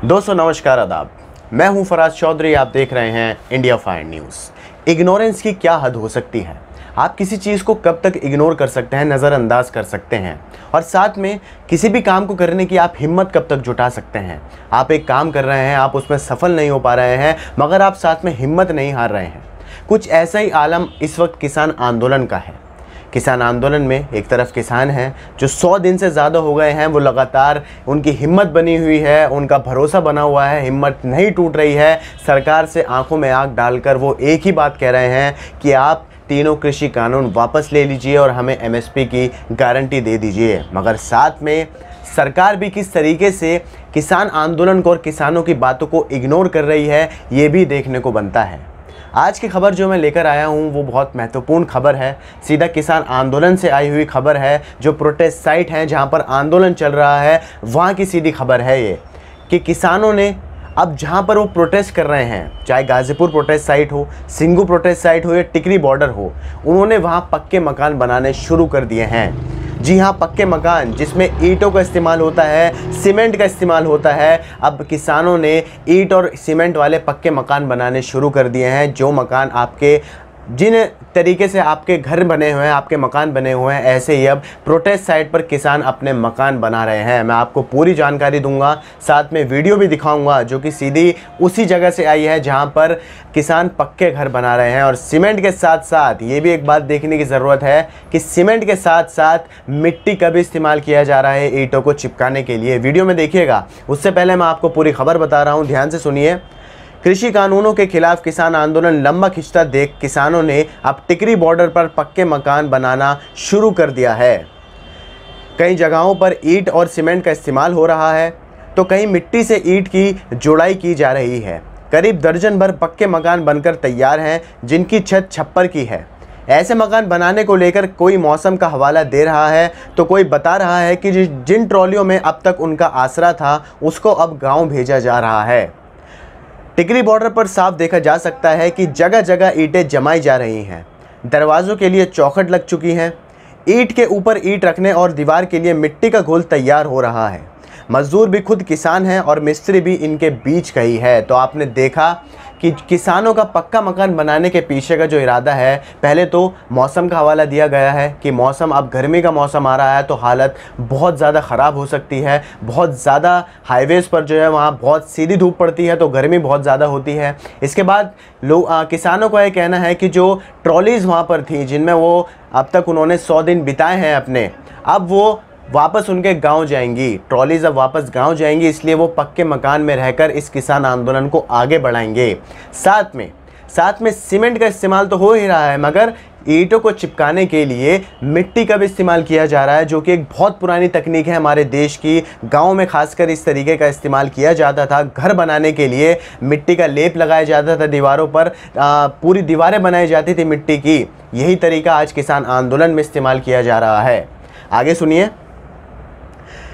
दोस्तों नमस्कार, आदाब। मैं हूं फराज चौधरी। आप देख रहे हैं इंडिया फाइन न्यूज़। इग्नोरेंस की क्या हद हो सकती है? आप किसी चीज़ को कब तक इग्नोर कर सकते हैं, नज़रअंदाज कर सकते हैं, और साथ में किसी भी काम को करने की आप हिम्मत कब तक जुटा सकते हैं? आप एक काम कर रहे हैं, आप उसमें सफल नहीं हो पा रहे हैं, मगर आप साथ में हिम्मत नहीं हार रहे हैं। कुछ ऐसा ही आलम इस वक्त किसान आंदोलन का है। किसान आंदोलन में एक तरफ किसान हैं जो 100 दिन से ज़्यादा हो गए हैं, वो लगातार, उनकी हिम्मत बनी हुई है, उनका भरोसा बना हुआ है, हिम्मत नहीं टूट रही है। सरकार से आंखों में आंख डालकर वो एक ही बात कह रहे हैं कि आप तीनों कृषि कानून वापस ले लीजिए और हमें एमएसपी की गारंटी दे दीजिए। मगर साथ में सरकार भी किस तरीके से किसान आंदोलन को और किसानों की बातों को इग्नोर कर रही है, ये भी देखने को बनता है। आज की खबर जो मैं लेकर आया हूँ वो बहुत महत्वपूर्ण खबर है। सीधा किसान आंदोलन से आई हुई खबर है। जो प्रोटेस्ट साइट हैं जहाँ पर आंदोलन चल रहा है, वहाँ की सीधी खबर है ये कि किसानों ने अब जहाँ पर वो प्रोटेस्ट कर रहे हैं, चाहे गाज़ीपुर प्रोटेस्ट साइट हो, सिंगू प्रोटेस्ट साइट हो या टिकरी बॉर्डर हो, उन्होंने वहाँ पक्के मकान बनाने शुरू कर दिए हैं। जी हाँ, पक्के मकान जिसमें ईंटों का इस्तेमाल होता है, सीमेंट का इस्तेमाल होता है। अब किसानों ने ईंट और सीमेंट वाले पक्के मकान बनाने शुरू कर दिए हैं। जो मकान आपके, जिन तरीके से आपके घर बने हुए हैं, आपके मकान बने हुए हैं, ऐसे ही अब प्रोटेस्ट साइट पर किसान अपने मकान बना रहे हैं। मैं आपको पूरी जानकारी दूंगा, साथ में वीडियो भी दिखाऊंगा जो कि सीधी उसी जगह से आई है जहां पर किसान पक्के घर बना रहे हैं। और सीमेंट के साथ साथ ये भी एक बात देखने की ज़रूरत है कि सीमेंट के साथ साथ मिट्टी का भी इस्तेमाल किया जा रहा है ईंटों को चिपकाने के लिए। वीडियो में देखिएगा। उससे पहले मैं आपको पूरी खबर बता रहा हूँ, ध्यान से सुनिए। कृषि कानूनों के खिलाफ किसान आंदोलन लंबा खिंचता देख किसानों ने अब टिकरी बॉर्डर पर पक्के मकान बनाना शुरू कर दिया है। कई जगहों पर ईंट और सीमेंट का इस्तेमाल हो रहा है तो कहीं मिट्टी से ईंट की जोड़ाई की जा रही है। करीब दर्जन भर पक्के मकान बनकर तैयार हैं जिनकी छत छप्पर की है। ऐसे मकान बनाने को लेकर कोई मौसम का हवाला दे रहा है तो कोई बता रहा है कि जिन ट्रॉलियों में अब तक उनका आसरा था उसको अब गाँव भेजा जा रहा है। टिकरी बॉर्डर पर साफ देखा जा सकता है कि जगह जगह ईंटें जमाई जा रही हैं। दरवाज़ों के लिए चौखट लग चुकी हैं। ईंट के ऊपर ईंट रखने और दीवार के लिए मिट्टी का घोल तैयार हो रहा है। मजदूर भी खुद किसान हैं और मिस्त्री भी इनके बीच का ही है। तो आपने देखा कि किसानों का पक्का मकान बनाने के पीछे का जो इरादा है, पहले तो मौसम का हवाला दिया गया है कि मौसम, अब गर्मी का मौसम आ रहा है तो हालत बहुत ज़्यादा ख़राब हो सकती है। बहुत ज़्यादा हाईवेज़ पर जो है वहाँ बहुत सीधी धूप पड़ती है तो गर्मी बहुत ज़्यादा होती है। इसके बाद किसानों का ये कहना है कि जो ट्रॉलीज़ वहाँ पर थी जिनमें वो अब तक उन्होंने 100 दिन बिताए हैं अपने, अब वो वापस उनके गांव जाएंगी। ट्रॉलीज अब वापस गांव जाएंगी, इसलिए वो पक्के मकान में रहकर इस किसान आंदोलन को आगे बढ़ाएंगे। साथ में सीमेंट का इस्तेमाल तो हो ही रहा है, मगर ईंटों को चिपकाने के लिए मिट्टी का भी इस्तेमाल किया जा रहा है, जो कि एक बहुत पुरानी तकनीक है हमारे देश की। गाँव में खासकर इस तरीके का इस्तेमाल किया जाता था। घर बनाने के लिए मिट्टी का लेप लगाया जाता था दीवारों पर, पूरी दीवारें बनाई जाती थी मिट्टी की। यही तरीका आज किसान आंदोलन में इस्तेमाल किया जा रहा है। आगे सुनिए,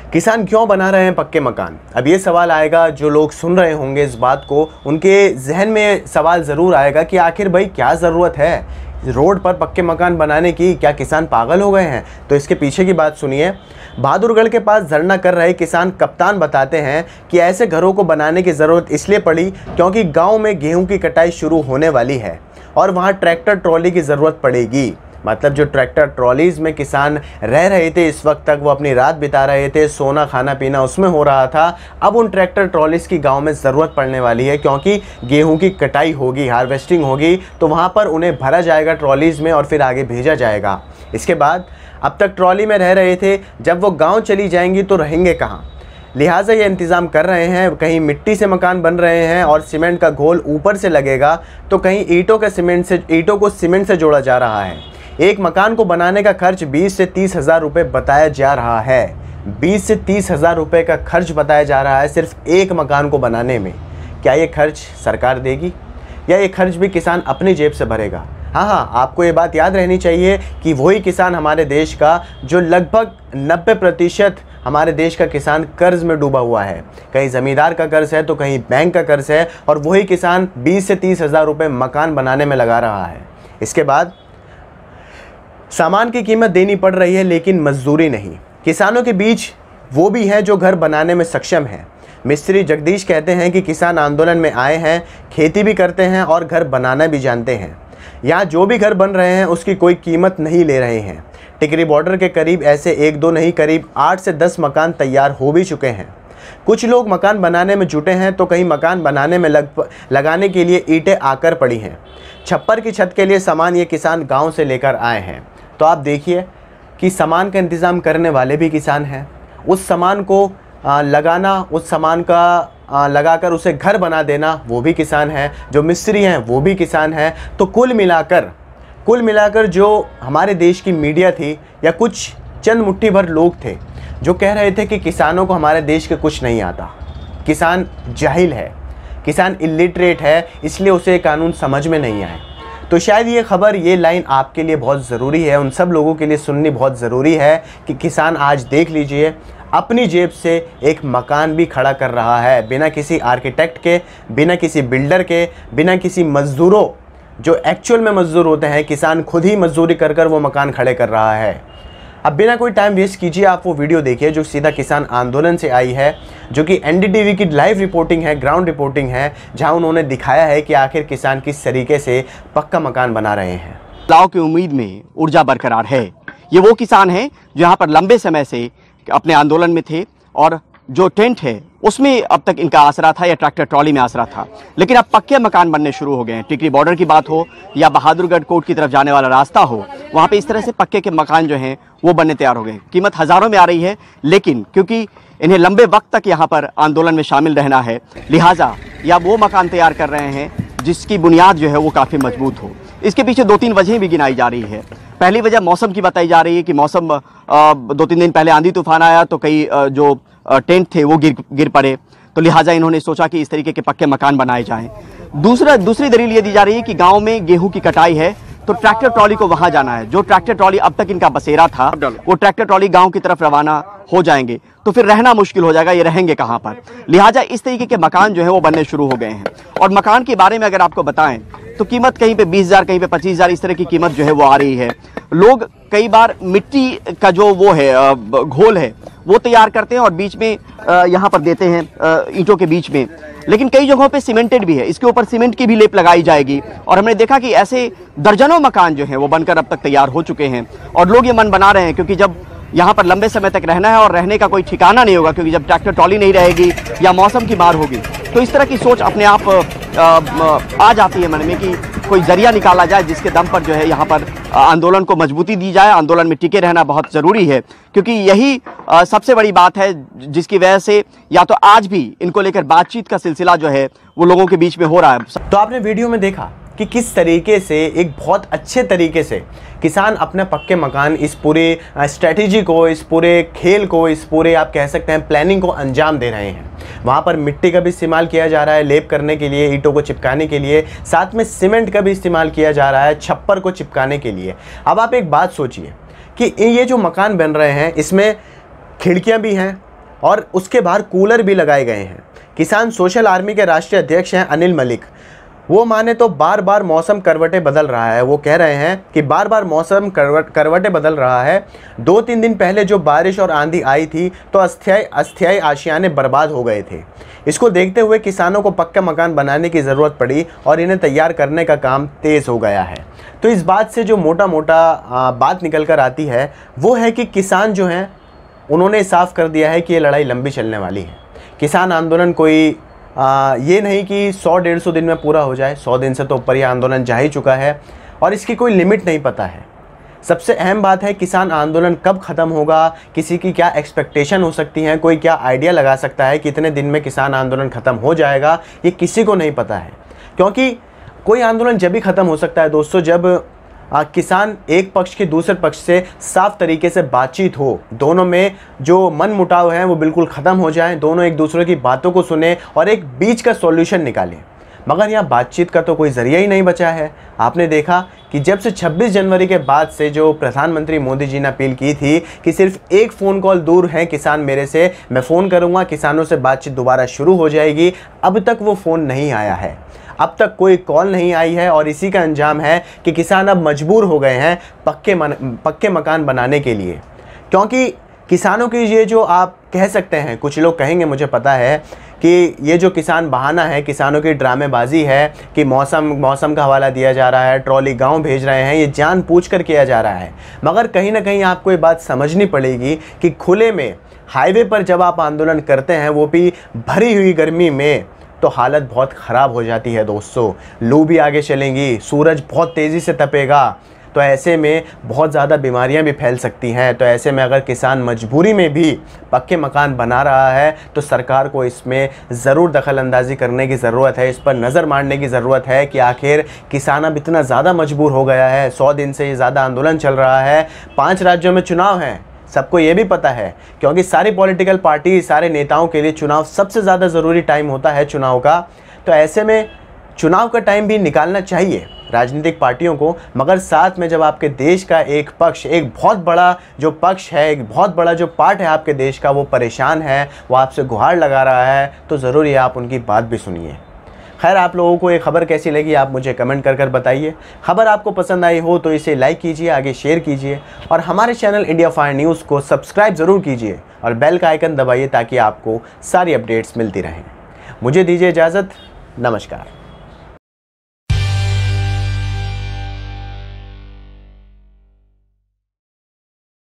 किसान क्यों बना रहे हैं पक्के मकान? अब ये सवाल आएगा, जो लोग सुन रहे होंगे इस बात को, उनके जहन में सवाल ज़रूर आएगा कि आखिर भाई क्या ज़रूरत है रोड पर पक्के मकान बनाने की? क्या किसान पागल हो गए हैं? तो इसके पीछे की बात सुनिए। बहादुरगढ़ के पास धरना कर रहे किसान कप्तान बताते हैं कि ऐसे घरों को बनाने की ज़रूरत इसलिए पड़ी क्योंकि गाँव में गेहूँ की कटाई शुरू होने वाली है और वहाँ ट्रैक्टर ट्रॉली की ज़रूरत पड़ेगी। मतलब जो ट्रैक्टर ट्रॉलीज़ में किसान रह रहे थे इस वक्त तक, वो अपनी रात बिता रहे थे, सोना खाना पीना उसमें हो रहा था, अब उन ट्रैक्टर ट्रॉलीज़ की गांव में ज़रूरत पड़ने वाली है क्योंकि गेहूं की कटाई होगी, हार्वेस्टिंग होगी, तो वहां पर उन्हें भरा जाएगा ट्रॉलीज़ में और फिर आगे भेजा जाएगा। इसके बाद अब तक ट्रॉली में रह रहे थे, जब वो गाँव चली जाएंगी तो रहेंगे कहाँ? लिहाजा ये इंतज़ाम कर रहे हैं। कहीं मिट्टी से मकान बन रहे हैं और सीमेंट का घोल ऊपर से लगेगा, तो कहीं ईंटों को सीमेंट से जोड़ा जा रहा है। एक मकान को बनाने का खर्च 20 से 30 हज़ार रुपये बताया जा रहा है। 20 से 30 हज़ार रुपये का खर्च बताया जा रहा है सिर्फ एक मकान को बनाने में। क्या ये खर्च सरकार देगी या ये खर्च भी किसान अपनी जेब से भरेगा? हाँ, आपको ये बात याद रहनी चाहिए कि वही किसान हमारे देश का, जो लगभग 90% हमारे देश का किसान कर्ज में डूबा हुआ है। कहीं ज़मींदार का कर्ज है तो कहीं बैंक का कर्ज है, और वही किसान 20 से 30 हज़ार रुपये मकान बनाने में लगा रहा है। इसके बाद सामान की कीमत देनी पड़ रही है लेकिन मजदूरी नहीं। किसानों के बीच वो भी हैं जो घर बनाने में सक्षम हैं, मिस्त्री जगदीश कहते हैं कि किसान आंदोलन में आए हैं, खेती भी करते हैं और घर बनाना भी जानते हैं। यहाँ जो भी घर बन रहे हैं उसकी कोई कीमत नहीं ले रहे हैं। टिकरी बॉर्डर के करीब ऐसे 1-2 नहीं, करीब 8 से 10 मकान तैयार हो भी चुके हैं। कुछ लोग मकान बनाने में जुटे हैं तो कहीं मकान बनाने में लगाने के लिए ईंटें आकर पड़ी हैं। छप्पर की छत के लिए सामान ये किसान गांव से लेकर आए हैं। तो आप देखिए कि सामान का इंतज़ाम करने वाले भी किसान हैं, उस सामान को लगाना, उस सामान का लगाकर उसे घर बना देना वो भी किसान है, जो मिस्त्री हैं वो भी किसान हैं। तो कुल मिलाकर जो हमारे देश की मीडिया थी या कुछ चंद मुट्ठी भर लोग थे जो कह रहे थे कि किसानों को हमारे देश के कुछ नहीं आता, किसान जाहिल है, किसान इलिटरेट है, इसलिए उसे कानून समझ में नहीं आए। तो शायद ये खबर, ये लाइन आपके लिए बहुत ज़रूरी है, उन सब लोगों के लिए सुननी बहुत ज़रूरी है कि किसान आज देख लीजिए अपनी जेब से एक मकान भी खड़ा कर रहा है, बिना किसी आर्किटेक्ट के, बिना किसी बिल्डर के, बिना किसी मज़दूरों, जो एक्चुअल में मज़दूर होते हैं, किसान खुद ही मजदूरी कर वो मकान खड़े कर रहा है। अब बिना कोई टाइम वेस्ट कीजिए आप वो वीडियो देखिए जो सीधा किसान आंदोलन से आई है, जो कि एनडीटीवी की लाइव रिपोर्टिंग है, ग्राउंड रिपोर्टिंग है, जहां उन्होंने दिखाया है कि आखिर किसान किस तरीके से पक्का मकान बना रहे हैं। बदलाव की उम्मीद में ऊर्जा बरकरार है। ये वो किसान हैं जो यहाँ पर लंबे समय से अपने आंदोलन में थे और जो टेंट है उसमें अब तक इनका आसरा था या ट्रैक्टर ट्रॉली में आसरा था, लेकिन अब पक्के मकान बनने शुरू हो गए हैं। टिकरी बॉर्डर की बात हो या बहादुरगढ़ कोर्ट की तरफ जाने वाला रास्ता हो, वहाँ पे इस तरह से पक्के के मकान जो हैं वो बनने तैयार हो गए। कीमत हज़ारों में आ रही है, लेकिन क्योंकि इन्हें लंबे वक्त तक यहाँ पर आंदोलन में शामिल रहना है, लिहाजा या वो मकान तैयार कर रहे हैं जिसकी बुनियाद जो है वो काफ़ी मजबूत हो। इसके पीछे 2-3 वजहें भी गिनाई जा रही है। पहली वजह मौसम की बताई जा रही है कि मौसम 2-3 दिन पहले आंधी तूफान आया तो कई जो टेंट थे वो गिर पड़े, तो लिहाजा इन्होंने सोचा कि इस तरीके के पक्के मकान बनाए जाएं। दूसरी दलील ये दी जा रही है कि गांव में गेहूं की कटाई है तो ट्रैक्टर ट्रॉली को वहां जाना है। जो ट्रैक्टर ट्रॉली अब तक इनका बसेरा था वो ट्रैक्टर ट्रॉली गांव की तरफ रवाना हो जाएंगे, तो फिर रहना मुश्किल हो जाएगा, ये रहेंगे कहां पर। लिहाजा इस तरीके के मकान जो है वो बनने शुरू हो गए हैं। और मकान के बारे में अगर आपको बताएं तो कीमत कहीं पे 20,000, कहीं पे 25,000, इस तरह की कीमत जो है वो आ रही है। लोग कई बार मिट्टी का जो वो है घोल है वो तैयार करते हैं और बीच में यहाँ पर देते हैं ईंटों के बीच में, लेकिन कई जगहों पे सीमेंटेड भी है, इसके ऊपर सीमेंट की भी लेप लगाई जाएगी। और हमने देखा कि ऐसे दर्जनों मकान जो हैं वो बनकर अब तक तैयार हो चुके हैं और लोग ये मन बना रहे हैं, क्योंकि जब यहाँ पर लंबे समय तक रहना है और रहने का कोई ठिकाना नहीं होगा, क्योंकि जब ट्रैक्टर ट्रॉली नहीं रहेगी या मौसम की मार होगी, तो इस तरह की सोच अपने आप आ जाती है मन में कि कोई जरिया निकाला जाए जिसके दम पर जो है यहाँ पर आंदोलन को मजबूती दी जाए। आंदोलन में टिके रहना बहुत ज़रूरी है, क्योंकि यही सबसे बड़ी बात है जिसकी वजह से या तो आज भी इनको लेकर बातचीत का सिलसिला जो है वो लोगों के बीच में हो रहा है। तो आपने वीडियो में देखा कि किस तरीके से एक बहुत अच्छे तरीके से किसान अपने पक्के मकान, इस पूरे स्ट्रेटजी को, इस पूरे खेल को, इस पूरे आप कह सकते हैं प्लानिंग को अंजाम दे रहे हैं। वहाँ पर मिट्टी का भी इस्तेमाल किया जा रहा है लेप करने के लिए, ईंटों को चिपकाने के लिए, साथ में सीमेंट का भी इस्तेमाल किया जा रहा है छप्पर को चिपकाने के लिए। अब आप एक बात सोचिए कि ये जो मकान बन रहे हैं इसमें खिड़कियाँ भी हैं और उसके बाहर कूलर भी लगाए गए हैं। किसान सोशल आर्मी के राष्ट्रीय अध्यक्ष हैं अनिल मलिक, वो माने तो बार बार मौसम करवटें बदल रहा है। वो कह रहे हैं कि बार बार मौसम करवटें बदल रहा है। 2-3 दिन पहले जो बारिश और आंधी आई थी तो अस्थायी आशियाने बर्बाद हो गए थे। इसको देखते हुए किसानों को पक्का मकान बनाने की ज़रूरत पड़ी और इन्हें तैयार करने का काम तेज़ हो गया है। तो इस बात से जो मोटा बात निकल कर आती है वो है कि किसान जो हैं उन्होंने साफ कर दिया है कि ये लड़ाई लंबी चलने वाली है। किसान आंदोलन कोई ये नहीं कि 100-150 दिन में पूरा हो जाए, 100 दिन से तो ऊपर ये आंदोलन जा ही चुका है और इसकी कोई लिमिट नहीं पता है। सबसे अहम बात है किसान आंदोलन कब ख़त्म होगा, किसी की क्या एक्सपेक्टेशन हो सकती है, कोई क्या आइडिया लगा सकता है कि इतने दिन में किसान आंदोलन ख़त्म हो जाएगा, ये किसी को नहीं पता है। क्योंकि कोई आंदोलन जब भी ख़त्म हो सकता है दोस्तों जब किसान एक पक्ष के दूसरे पक्ष से साफ तरीके से बातचीत हो, दोनों में जो मन मुटाव है वो बिल्कुल ख़त्म हो जाए, दोनों एक दूसरे की बातों को सुने और एक बीच का सॉल्यूशन निकालें। मगर यहाँ बातचीत का तो कोई ज़रिया ही नहीं बचा है। आपने देखा कि जब से 26 जनवरी के बाद से जो प्रधानमंत्री मोदी जी ने अपील की थी कि सिर्फ एक फ़ोन कॉल दूर हैं किसान मेरे से, मैं फ़ोन करूँगा, किसानों से बातचीत दोबारा शुरू हो जाएगी, अब तक वो फ़ोन नहीं आया है, अब तक कोई कॉल नहीं आई है। और इसी का अंजाम है कि किसान अब मजबूर हो गए हैं पक्के मकान बनाने के लिए, क्योंकि किसानों की ये जो आप कह सकते हैं, कुछ लोग कहेंगे मुझे पता है कि ये जो किसान बहाना है, किसानों की ड्रामेबाजी है कि मौसम का हवाला दिया जा रहा है, ट्रॉली गांव भेज रहे हैं, ये जानबूझकर किया जा रहा है। मगर कहीं ना कहीं आपको ये बात समझनी पड़ेगी कि खुले में हाईवे पर जब आप आंदोलन करते हैं, वो भी भरी हुई गर्मी में, तो हालत बहुत ख़राब हो जाती है दोस्तों। लू भी आगे चलेंगी, सूरज बहुत तेज़ी से तपेगा, तो ऐसे में बहुत ज़्यादा बीमारियां भी फैल सकती हैं। तो ऐसे में अगर किसान मजबूरी में भी पक्के मकान बना रहा है तो सरकार को इसमें ज़रूर दखल अंदाज़ी करने की ज़रूरत है, इस पर नज़र मारने की ज़रूरत है कि आखिर किसान अब इतना ज़्यादा मजबूर हो गया है। 100 दिन से ये ज़्यादा आंदोलन चल रहा है, 5 राज्यों में चुनाव हैं, सबको ये भी पता है, क्योंकि सारी पॉलिटिकल पार्टी, सारे नेताओं के लिए चुनाव सबसे ज़्यादा ज़रूरी टाइम होता है चुनाव का। तो ऐसे में चुनाव का टाइम भी निकालना चाहिए राजनीतिक पार्टियों को। मगर साथ में जब आपके देश का एक पक्ष, एक बहुत बड़ा जो पक्ष है, एक बहुत बड़ा जो पार्ट है आपके देश का, वो परेशान है, वो आपसे गुहार लगा रहा है, तो ज़रूर ये आप उनकी बात भी सुनिए। खैर, आप लोगों को ये खबर कैसी लगी आप मुझे कमेंट कर बताइए। खबर आपको पसंद आई हो तो इसे लाइक कीजिए, आगे शेयर कीजिए और हमारे चैनल इंडिया फाइन न्यूज़ को सब्सक्राइब ज़रूर कीजिए और बेल का आइकन दबाइए ताकि आपको सारी अपडेट्स मिलती रहें। मुझे दीजिए इजाज़त, नमस्कार।